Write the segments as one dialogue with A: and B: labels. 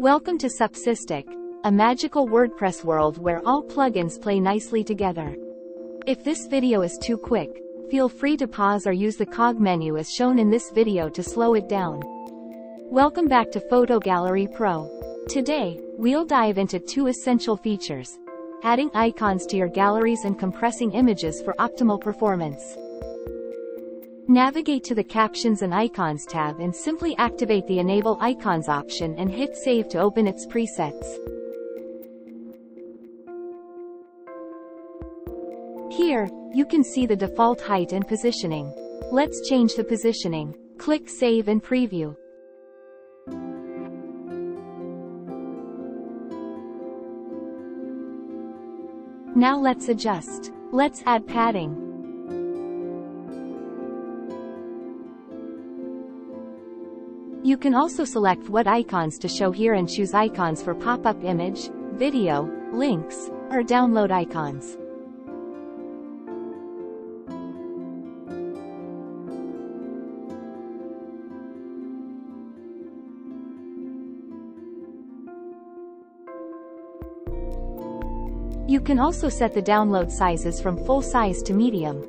A: Welcome to Subsystic, a magical WordPress world where all plugins play nicely together. If this video is too quick, feel free to pause or use the cog menu as shown in this video to slow it down. Welcome back to Photogallery Pro. Today, we'll dive into two essential features: adding icons to your galleries and compressing images for optimal performance. Navigate to the Captions and Icons tab and simply activate the Enable Icons option and hit Save to open its presets. Here, you can see the default height and positioning. Let's change the positioning. Click Save and Preview. Now let's adjust. Let's add padding. You can also select what icons to show here and choose icons for pop-up image, video, links, or download icons. You can also set the download sizes from full size to medium.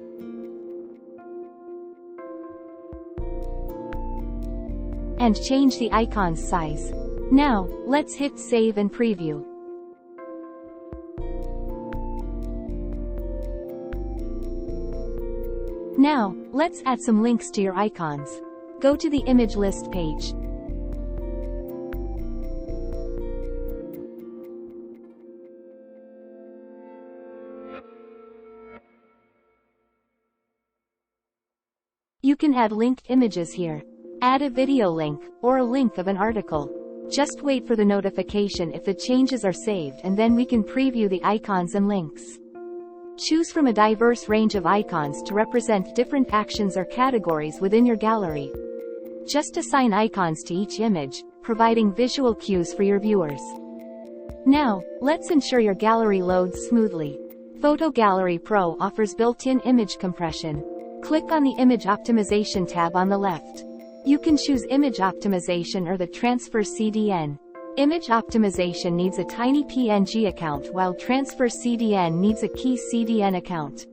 A: And change the icon's size. Now, let's hit Save and Preview. Now, let's add some links to your icons. Go to the image list page. You can add linked images here. Add a video link, or a link of an article. Just wait for the notification if the changes are saved, and then we can preview the icons and links. Choose from a diverse range of icons to represent different actions or categories within your gallery. Just assign icons to each image, providing visual cues for your viewers. Now, let's ensure your gallery loads smoothly. Photogallery Pro offers built-in image compression. Click on the Image Optimization tab on the left. You can choose Image Optimization or the Transfer CDN. Image Optimization needs a tiny PNG account while Transfer CDN needs a key CDN account.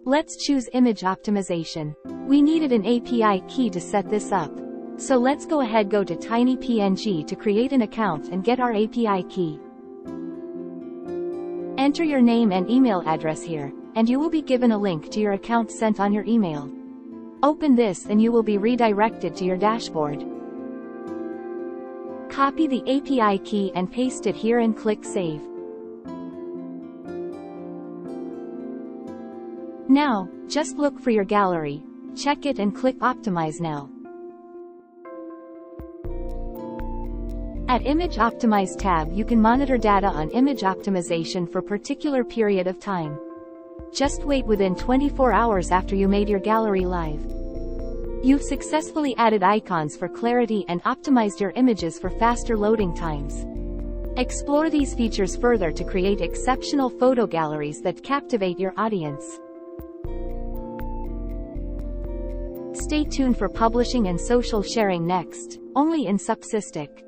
A: Let's choose Image Optimization. We needed an API key to set this up. So let's go to Tiny PNG to create an account and get our API key. Enter your name and email address here, and you will be given a link to your account sent on your email. Open this and you will be redirected to your dashboard. Copy the API key and paste it here and click Save. Now, just look for your gallery, check it and click Optimize now. At Image Optimize tab you can monitor data on image optimization for a particular period of time. Just wait within 24 hours after you made your gallery live. You've successfully added icons for clarity and optimized your images for faster loading times. Explore these features further to create exceptional photo galleries that captivate your audience. Stay tuned for publishing and social sharing next, only in Subsystic.